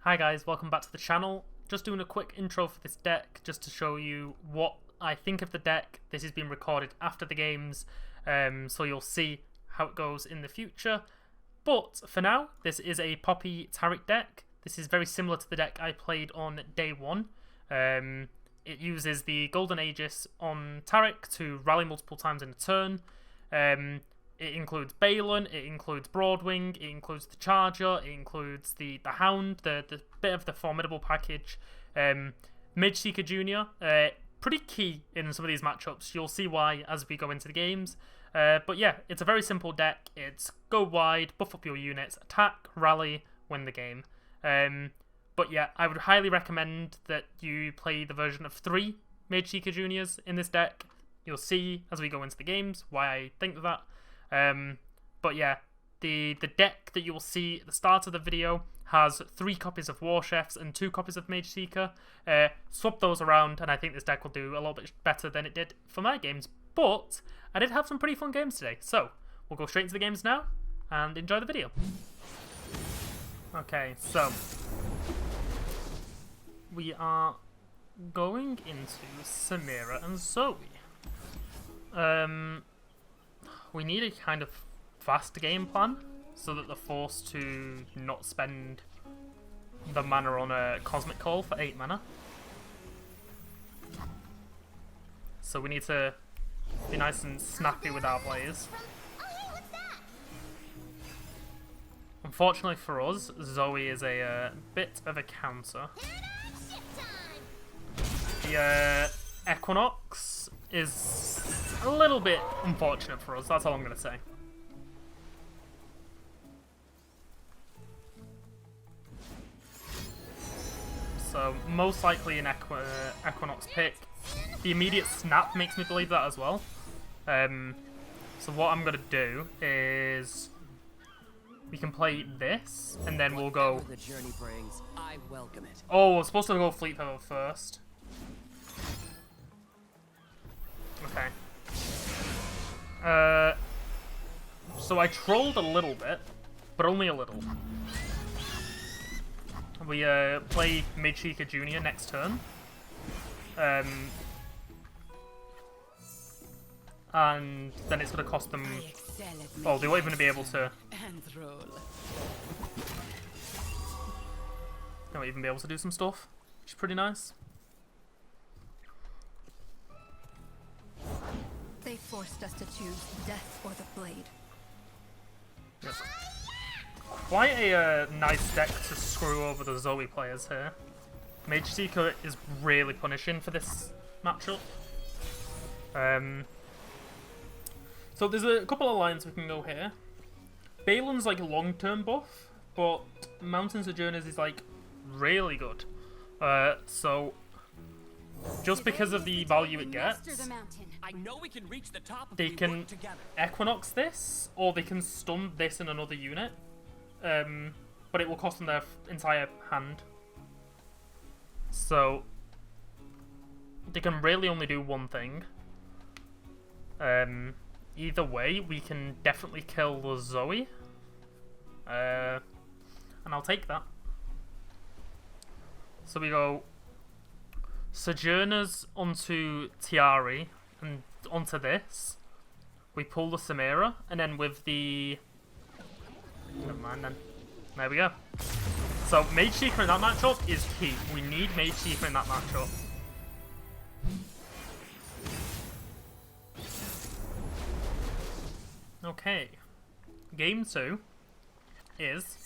Hi guys, welcome back to the channel. Just doing a quick intro for this deck, just to show you what I think of the deck. This is being recorded after the games, so you'll see how it goes in the future. But for now, this is a Poppy Taric deck. This is very similar to the deck I played on day one. It uses the Golden Aegis on Taric to rally multiple times in a turn. It includes Balin, it includes Broadwing, it includes the Charger, it includes the Hound, the bit of the formidable package. Mageseeker Jr., pretty key in some of these matchups. You'll see why as we go into the games. But yeah, it's a very simple deck. It's go wide, buff up your units, attack, rally, win the game. But yeah, I would highly recommend that you play the version of 3 Mageseeker Juniors in this deck. You'll see as we go into the games why I think of that. But yeah, the deck that you will see at the start of the video has 3 copies of War Chefs and 2 copies of Mageseeker. Swap those around, and I think this deck will do a little bit better than it did for my games. But I did have some pretty fun games today, so we'll go straight into the games now and enjoy the video. Okay, so we are going into Samira and Zoe. We need a kind of fast game plan so that they're forced to not spend the mana on a Cosmic Call for 8 mana. So we need to be nice and snappy with our plays. Unfortunately for us, Zoe is a bit of a counter. The Equinox is a little bit unfortunate for us, that's all I'm going to say. So, most likely an Equinox pick. The immediate snap makes me believe that as well. So what I'm going to do is we can play this, and then we'll go... Oh, we're supposed to go Fleet Feather first. Okay. So I trolled a little bit, but only a little. We play Mageseeker Jr. next turn. And then it's going to cost them... Oh, they won't even be able to... They won't even be able to do some stuff, which is pretty nice. They forced us to choose death or the blade. Yes. Quite a nice deck to screw over the Zoe players here. Mageseeker is really punishing for this matchup. So there's a couple of lines we can go here. Balin's like a long-term buff, but Mountain Sojourners is like really good. So just because of the value it gets, they can Equinox this, or they can stun this in another unit, but it will cost them their entire hand. So they can really only do one thing. Either way, we can definitely kill the Zoe, and I'll take that. So we go Sojourners onto Taric and onto this. We pull the Samira, and then with the... Never mind then. There we go. So Mageseeker in that matchup is key. We need Mageseeker in that matchup. Okay. Game 2 is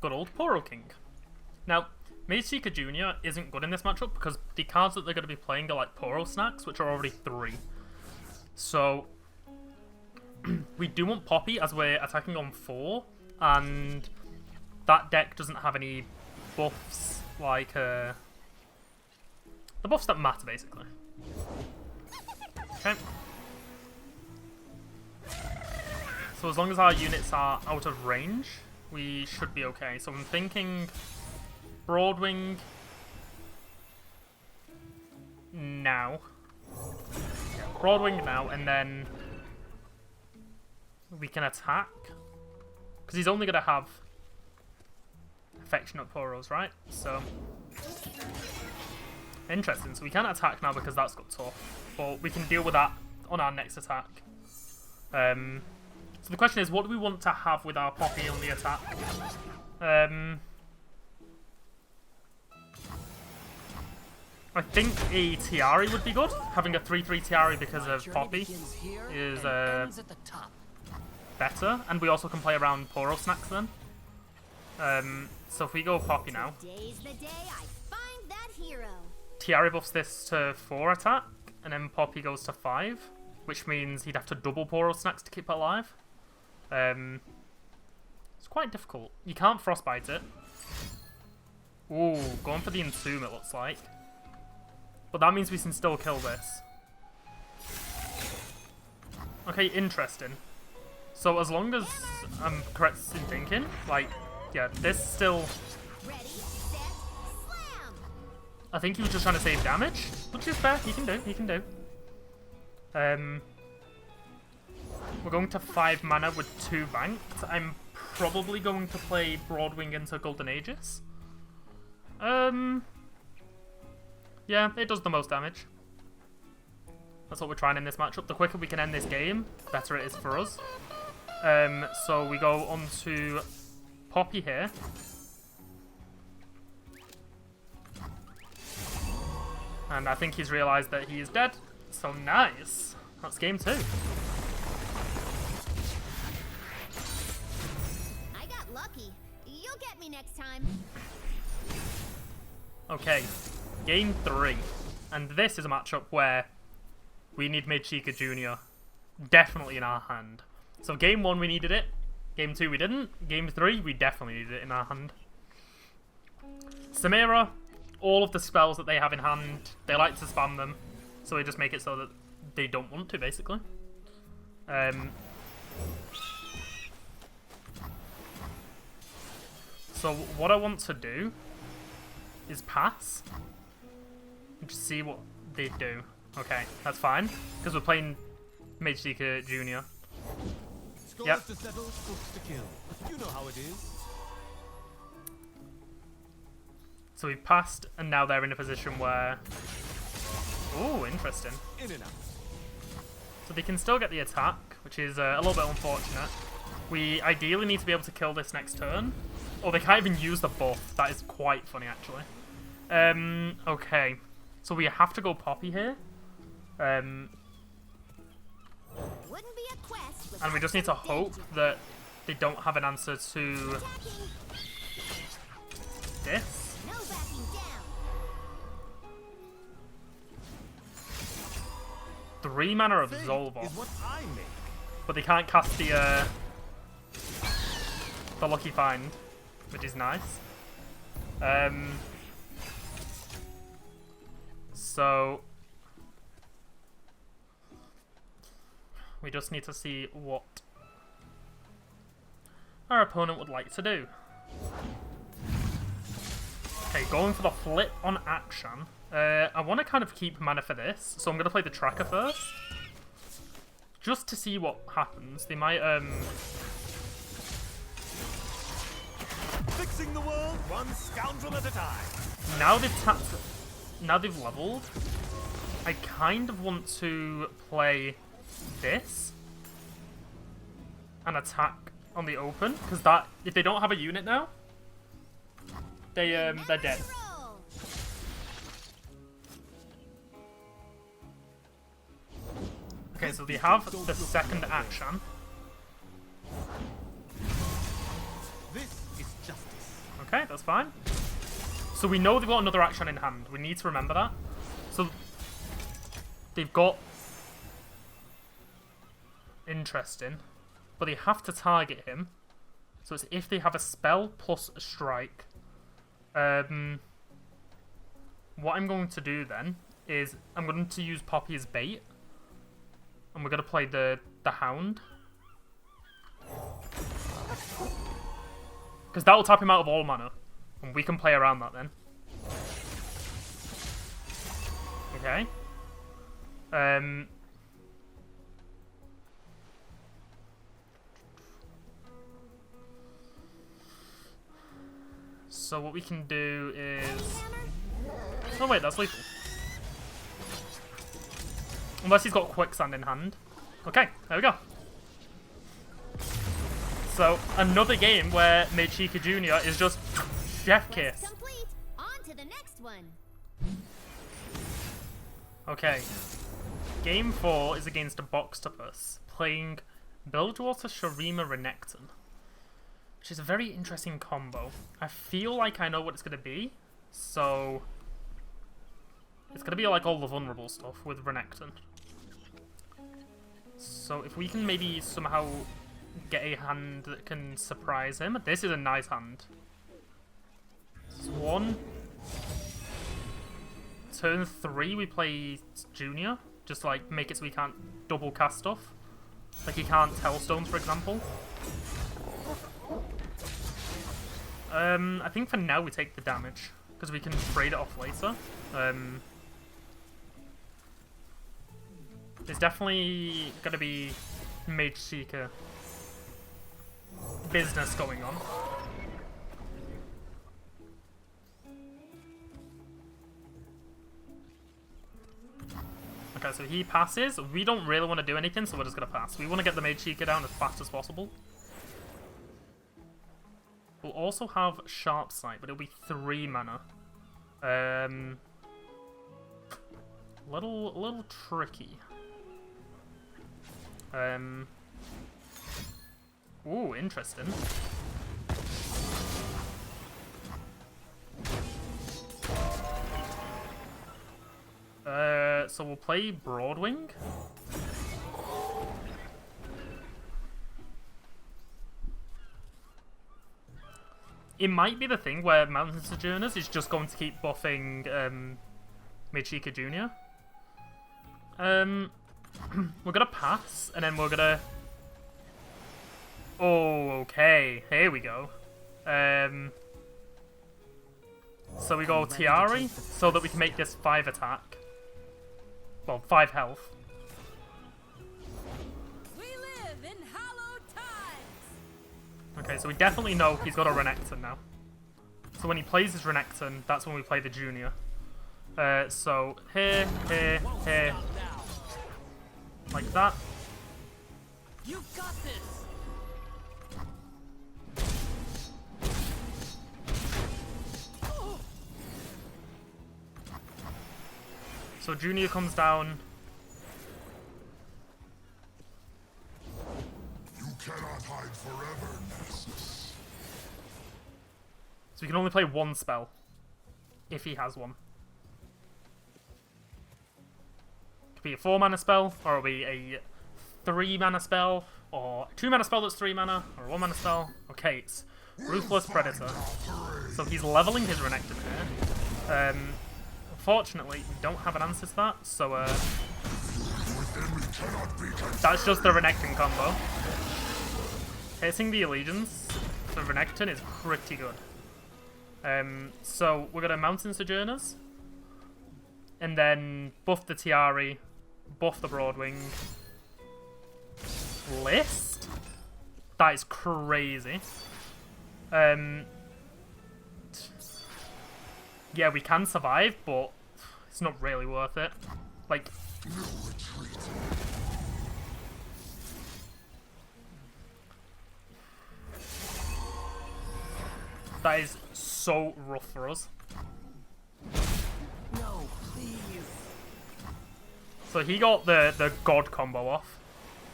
good old Poro King. Now, Mageseeker Jr. isn't good in this matchup because the cards that they're going to be playing are like Poro Snacks, which are already 3. So, we do want Poppy as we're attacking on 4, and that deck doesn't have any buffs like the buffs that matter, basically. Okay. So as long as our units are out of range, we should be okay. So I'm thinking Broadwing now. Yeah, Broadwing now, and then we can attack. Because he's only going to have Affectionate Poros, right? So, interesting. So we can't attack now because that's got tough, but we can deal with that on our next attack. So the question is, what do we want to have with our Poppy on the attack? I think a Tiari would be good. Having a 3/3 Tiari because of Poppy is better, and we also can play around Poro Snacks then. So if we go Poppy now, Tiari buffs this to 4 attack, and then Poppy goes to 5, which means he'd have to double Poro Snacks to keep it alive. It's quite difficult. You can't Frostbite it. Ooh, going for the Entomb it looks like. But that means we can still kill this. Okay, interesting. So as long as I'm correct in thinking, like, yeah, this still... I think he was just trying to save damage, which is fair. He can do. We're going to 5 mana with 2 banked. I'm probably going to play Broadwing into Golden Aegis. Yeah, it does the most damage. That's what we're trying in this matchup. The quicker we can end this game, the better it is for us. So we go on to Poppy here. And I think he's realised that he is dead. So nice. That's game 2. I got lucky. You'll get me next time. Okay, game 3. And this is a matchup where we need Mageseeker Jr. definitely in our hand. So game 1 we needed it. Game 2 we didn't. Game 3 we definitely needed it in our hand. Samira, all of the spells that they have in hand, they like to spam them. So we just make it so that they don't want to, basically. So what I want to do is pass and just see what they do. Okay, that's fine, because we're playing Mageseeker Jr. Yep. To settle, books to kill. You know how it is. So we've passed, and now they're in a position where... Ooh, interesting. In and out. So they can still get the attack, which is a little bit unfortunate. We ideally need to be able to kill this next turn. Oh, they can't even use the buff. That is quite funny, actually. Okay. So we have to go Poppy here. And we just need to hope that they don't have an answer to this. 3 mana Absolve off. But they can't cast the Lucky Find, which is nice. So we just need to see what our opponent would like to do. Okay, going for the flip on action. I want to kind of keep mana for this, so I'm going to play the tracker first. Just to see what happens. They might, Fixing the world one scoundrel at a time. Now they've tapped... Now they've leveled. I kind of want to play this and attack on the open, because that, if they don't have a unit now, they're dead. Okay, so they have the second action. This is justice. Okay, that's fine. So we know they've got another action in hand. We need to remember that. So they've got... Interesting. But they have to target him. So it's if they have a spell plus a strike. What I'm going to do then is I'm going to use Poppy as bait. And we're going to play the Hound. Because that will tap him out of all mana. And we can play around that then. Okay. So what we can do is... Oh wait, that's lethal. Unless he's got quicksand in hand. Okay, there we go. So, another game where Mageseeker Jr. is just chef kiss. Complete. On to the next one. Okay. Game 4 is against a Boxtopus, playing Bilgewater, Shurima, Renekton. Which is a very interesting combo. I feel like I know what it's going to be, so... It's going to be like all the vulnerable stuff with Renekton. So if we can maybe somehow get a hand that can surprise him. This is a nice hand. This is 1. Turn 3 we play Junior. Just like make it so we can't double cast stuff. Like he can't Hellstones, for example. I think for now we take the damage. Because we can trade it off later. There's definitely going to be Mageseeker business going on. Okay, so he passes. We don't really want to do anything, so we're just going to pass. We want to get the Mageseeker down as fast as possible. We'll also have Sharp Sight, but it'll be 3 mana. Little tricky. Ooh, interesting. So we'll play Broadwing. It might be the thing where Mountain Sojourners is just going to keep buffing Mageseeker Jr. We're gonna pass, and then we're gonna... Oh, okay. Here we go. So we go Taric, so that we can make this 5 attack. Well, 5 health. We live in hallowed times. Okay, so we definitely know he's got a Renekton now. So when he plays his Renekton, that's when we play the Junior. So here, like that. You've got this. So Junior comes down. You cannot hide forever, Nessus. So we can only play 1 spell. If he has one. It could be a 4 mana spell, or it'll be a 3 mana spell, or a 2 mana spell that's 3 mana, or a 1 mana spell. Okay, it's Ruthless Predator. So he's leveling his Renekton here. Unfortunately, we don't have an answer to that, so that's just the Renekton combo. Hitting the Allegiance for Renekton is pretty good. So we're gonna Mountain Sojourners, and then buff the Taric, buff the Broadwing. List? That is crazy. Yeah, we can survive, but it's not really worth it. Like, that is so rough for us. No, please. So he got the God combo off.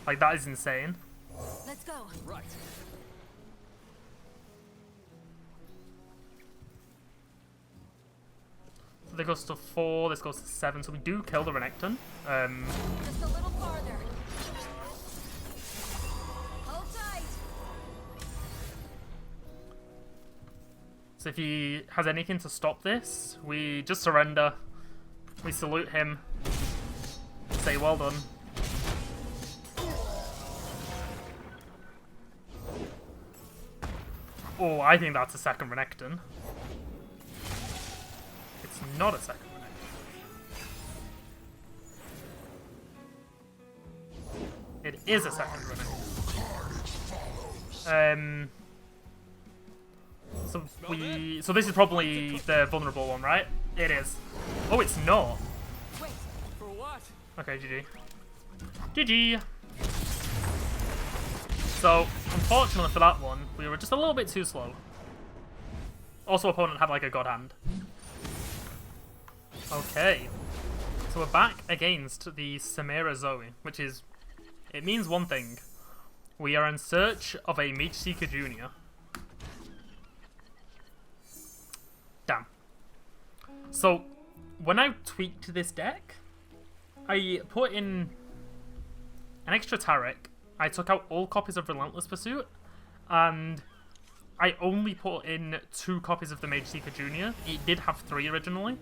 Like, that is insane. Let's go. Right. So this goes to 4, this goes to 7, so we do kill the Renekton. Just a little farther. Hold tight. So if he has anything to stop this, we just surrender. We salute him. Say well done. Oh, I think that's a second Renekton. It's not a second Renekton. It is a second Renekton. So this is probably the vulnerable one, right? It is. Oh, it's not. Wait, for what? Okay, GG. GG. So, unfortunately for that one, we were just a little bit too slow. Also, opponent had like a god hand. Okay. So we're back against the Samira Zoe, which is... It means one thing. We are in search of a Mageseeker Jr. Damn. So, when I tweaked this deck, I put in an extra Taric. I took out all copies of Relentless Pursuit, and I only put in 2 copies of the Mageseeker Jr. It did have 3 originally,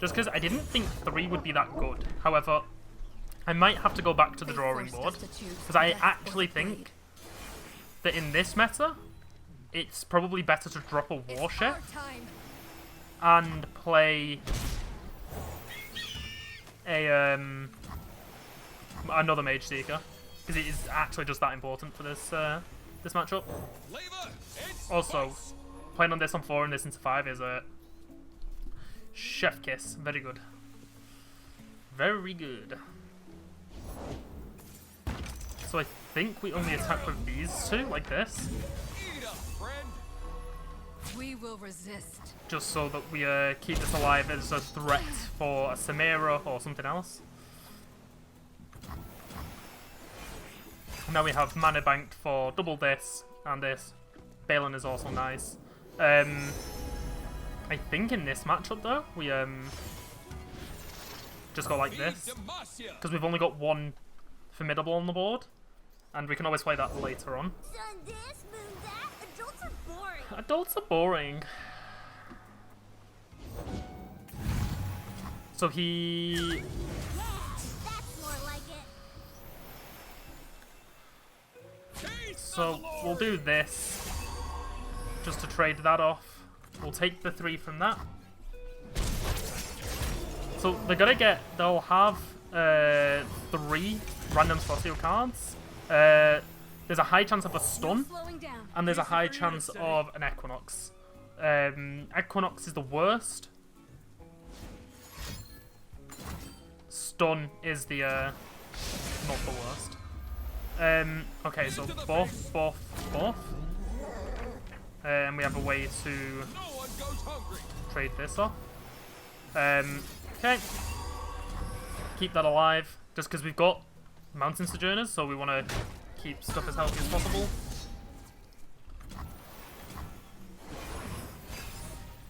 just because I didn't think 3 would be that good. However, I might have to go back to the drawing board, because I actually think that in this meta, it's probably better to drop a Warship and play a another Mageseeker, because it is actually just that important for this this matchup. Also, playing on this on 4 and this into 5 is a chef kiss. Very good. Very good. So I think we only attack with these 2, like this. We will resist. Just so that we keep this alive as a threat for a Samira or something else. Now we have mana banked for double this and this. Balin is also nice. I think in this matchup though, we just go like this. Because we've only got 1 formidable on the board. And we can always play that later on. Sun this, moon that. Adults are boring. Adults are boring. So he... Yeah, that's more like it. So we'll do this. Just to trade that off. We'll take the 3 from that. So they're gonna get... They'll have 3 random Celestial cards. There's a high chance of a stun. And there's a high chance of an Equinox. Equinox is the worst. Stun is the, not the worst. Okay, so buff. And we have a way to trade this off. Okay. Keep that alive, just because we've got Mountain Sojourners, so we want to keep stuff as healthy as possible.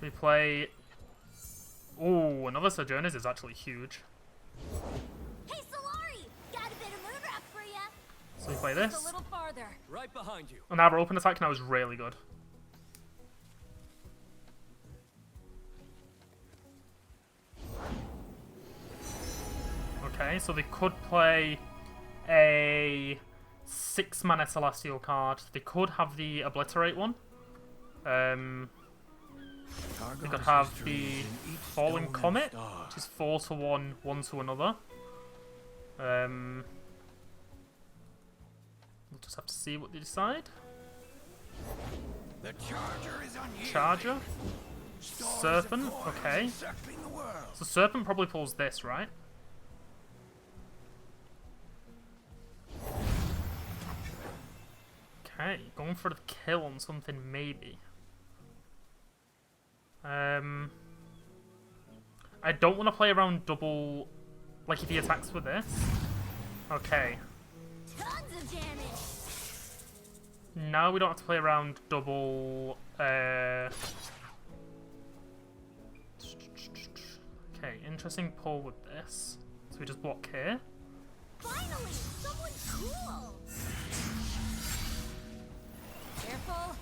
We play... Ooh, another Sojourners is actually huge. Hey, Solari! Got a bit of moon rock for ya. So we play Just this. a little farther. Right behind you. And our open attack now is really good. Okay, so they could play a 6-mana Celestial card. They could have the Obliterate one. They could have the Falling Comet, which is 4 to 1, 1 to another. We'll just have to see what they decide. The charger is on you. Charger. Serpent, okay. So Serpent probably pulls this, right? Okay, going for the kill on something, maybe. I don't want to play around double, like if he attacks with this. Okay. Tons of damage. Now we don't have to play around double, Okay, interesting pull with this. So we just block here. Finally, someone cool. Careful.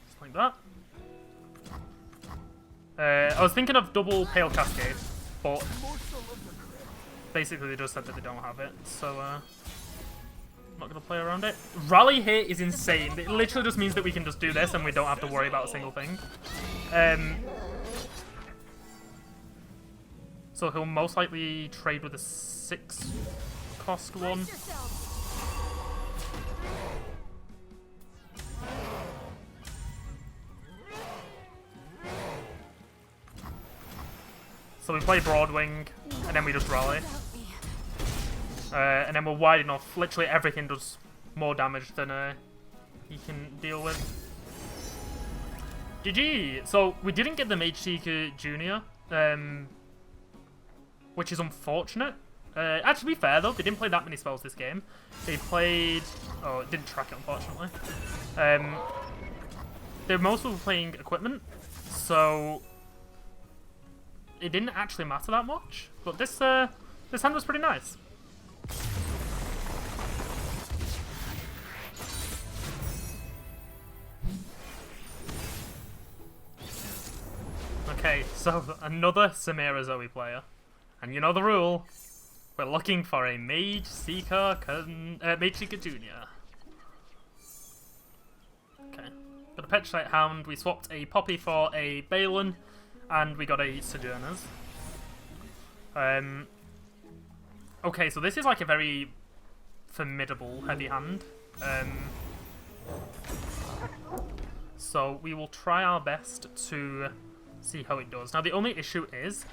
Just like that. I was thinking of double Pale Cascade, but basically they just said that they don't have it, so I'm not going to play around it. Rally here is insane. It literally just means that we can just do this and we don't have to worry about a single thing. So he'll most likely trade with a 6-cost one. Brace yourself. So we play Broadwing, and then we just rally. And then we're wide enough. Literally everything does more damage than he can deal with. GG! So we didn't get the Mageseeker Jr., which is unfortunate. Actually, to be fair though, they didn't play that many spells this game. They played... Oh, it didn't track it, unfortunately. They're mostly playing equipment, so it didn't actually matter that much. But this hand was pretty nice. Okay, so another Samira Zoe player. And you know the rule. We're looking for a Mageseeker Jr. Okay. Got a Petrified Hound, we swapped a Poppy for a Balin, and we got a Sojourners. Okay, so this is like a very formidable heavy hand. So we will try our best to see how it does. Now the only issue is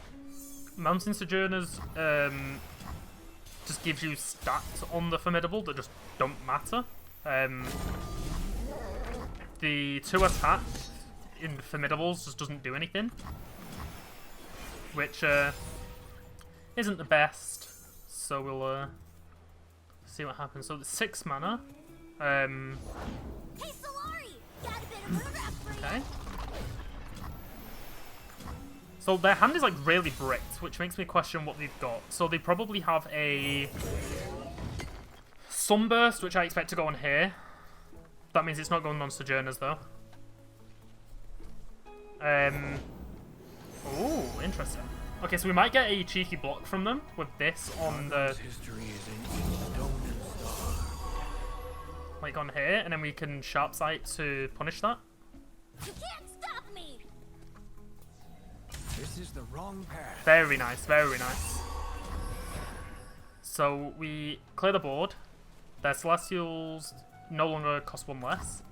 Mountain Sojourners just gives you stats on the formidable that just don't matter. The 2 attack in formidables just doesn't do anything, which isn't the best. So we'll see what happens. So it's 6 mana. Hey, Solari! Got a bit of a rap for you. Okay. So their hand is like really bricked, which makes me question what they've got. So they probably have a Sunburst, which I expect to go on here. That means it's not going on Sojourners though. Oh, interesting. Okay, so we might get a cheeky block from them with this on the like on here, and then we can sharp sight to punish that. You can't stop me! This is the wrong path. Very nice, very nice. So we clear the board. Their Celestials no longer cost 1 less.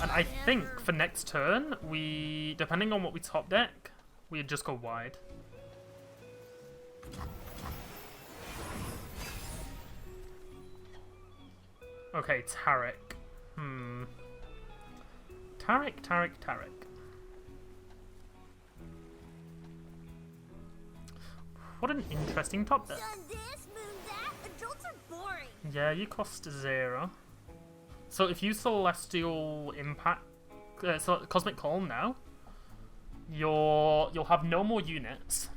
And I think for next turn, we, depending on what we top deck, we just go wide. Okay, Taric. Taric. What an interesting top deck. Done this, moon that. Adults are boring. Yeah, you cost 0. So if you Celestial Impact, so Cosmic Call now, you'll have no more units.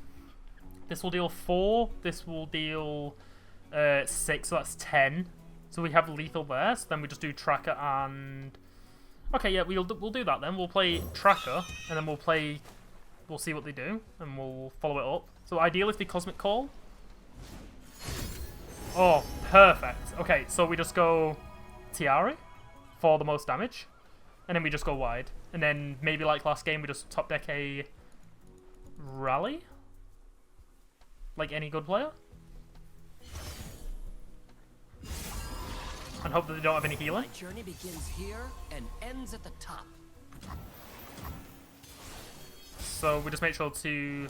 This will deal 4. This will deal 6. So that's 10. So we have lethal there. So then we just do Tracker and. Okay, yeah, we'll do that then. We'll play Tracker and then we'll see what they do and we'll follow it up. So ideal if the Cosmic Call. Oh, perfect. Okay, so we just go Taric for the most damage, and then we just go wide. And then maybe like last game, we just top deck a Rally, like any good player, and hope that they don't have any healing. My journey begins here and ends at the top. So we just make sure to.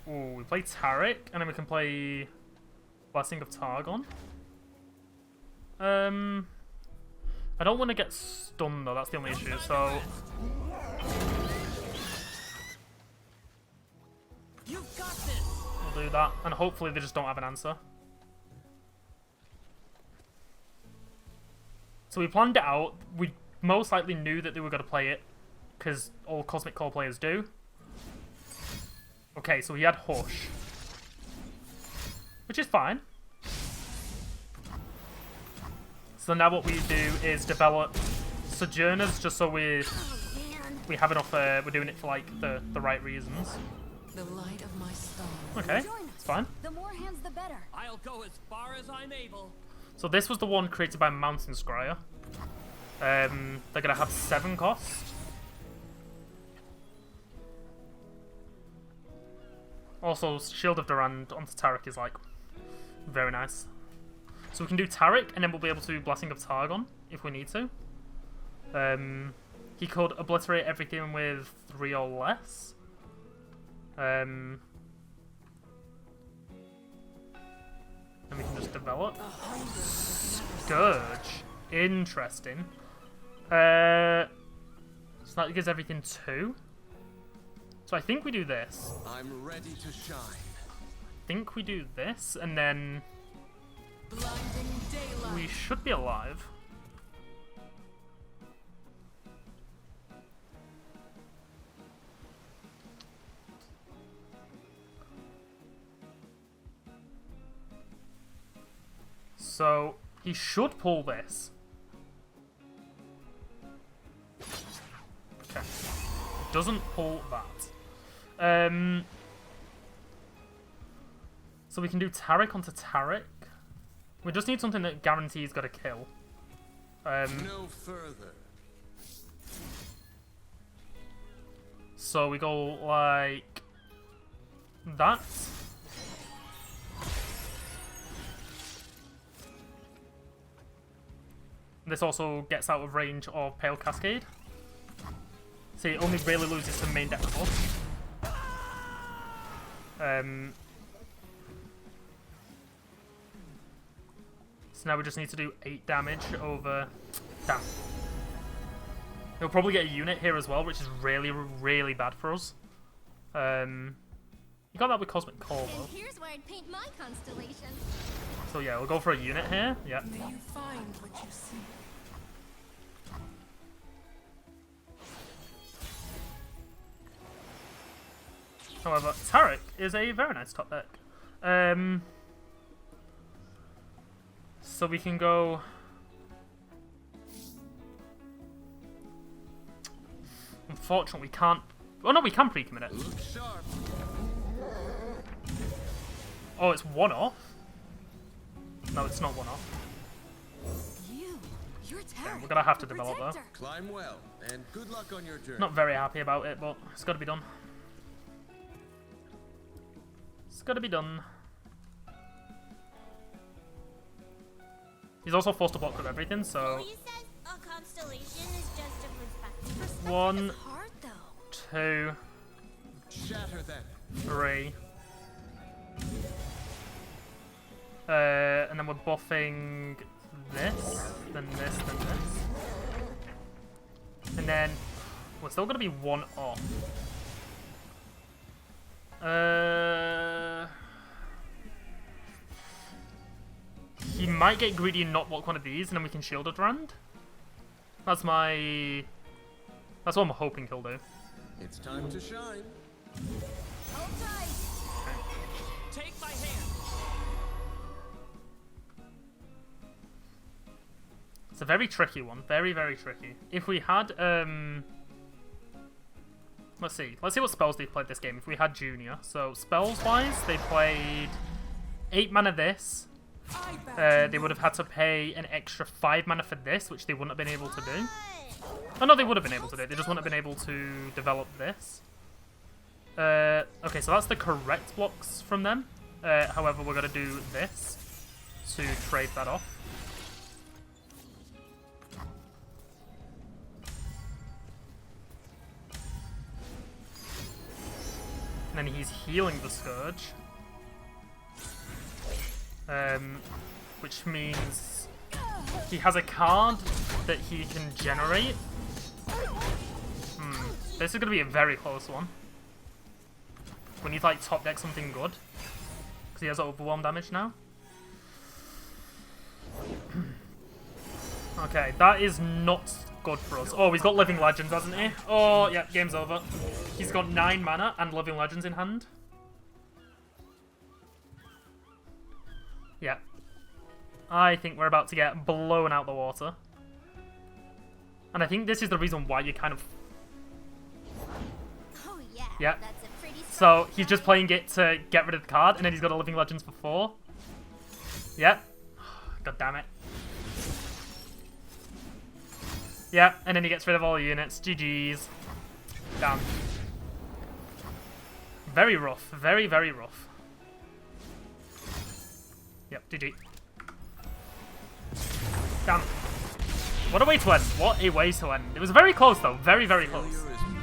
Oh, we play Taric, and then we can play Blessing of Targon. I don't want to get stunned though, that's the only issue, so... You've got this. We'll do that, and hopefully they just don't have an answer. So we planned it out, we most likely knew that they were going to play it, because all Cosmic Call players do. Okay, so he had Hush, which is fine. So now what we do is develop Sojourners, just so we have enough. We're doing it for like the right reasons. The light of my star. Okay, it's fine. The more hands, the better. I'll go as far as I'm able. So this was the one created by Mountain Scryer. They're gonna have 7 cost. Also, Shield of Durand onto Taric is like very nice. So we can do Taric, and then we'll be able to Blessing of Targon if we need to. he could obliterate everything with 3 or less. And we can just develop. Scourge. Interesting. So that gives everything 2. So I think we do this. I'm ready to shine. I think we do this, and then Blinding daylight. we should be alive. So he should pull this. Okay. Doesn't pull that. So we can do Taric onto Taric. We just need something that guarantees got a kill. No further. So we go like that. This also gets out of range of Pale Cascade. So it only really loses to main deck buff. So now we just need to do 8 damage over... Damn. He'll probably get a unit here as well, which is really, really bad for us. You got that with Cosmic Call, though. And here's where I'd paint my constellation. So yeah, we'll go for a unit here. Yeah. May you find what you seek. However, Taric is a very nice top deck. So we can go... Unfortunately, we can't... Oh no, we can pre-commit it. Look sharp. Oh, it's 1-off? No, it's not 1-off. You're Taric. We're gonna have to develop though. Protector. Climb well, and good luck on your journey. Not very happy about it, but it's gotta be done. It's gotta be done. He's also forced to block with everything, so... He says a constellation is just a perspective. Perspective 1, is hard, though. 2, Shatter them. 3. And then we're buffing this, then this, then this. And then we're still gonna be 1 off. He might get greedy and not block one of these, and then we can shield a Drand. That's what I'm hoping he'll do. It's time to shine. Hold tight. Take my hand. It's a very tricky one. Very, very tricky. If we had, let's see what spells they played this game. If we had Junior. So, spells-wise, they played 8 mana this. They would have had to pay an extra 5 mana for this, which they wouldn't have been able to do. Oh no, they would have been able to do it. They just wouldn't have been able to develop this. Okay, so that's the correct blocks from them. However, we're going to do this to trade that off. And then he's healing the Scourge. Which means he has a card that he can generate. This is going to be a very close one. We need to like top deck something good. Because he has overwhelm damage now. Okay, that is not good for us. Oh, he's got Living Legends, hasn't he? Oh, yeah, game's over. He's got 9 mana and Living Legends in hand. Yeah. I think we're about to get blown out the water. And I think this is the reason why you kind of... Oh yeah. Yeah. That's a pretty So, he's just playing it to get rid of the card, and then he's got a Living Legends for 4. Yep. God damn it. Yep, and then he gets rid of all the units. GG's. Damn. Very rough. Very, very rough. Yep, GG. Damn. What a way to end. What a way to end. It was very close, though. Very, very close. Failure is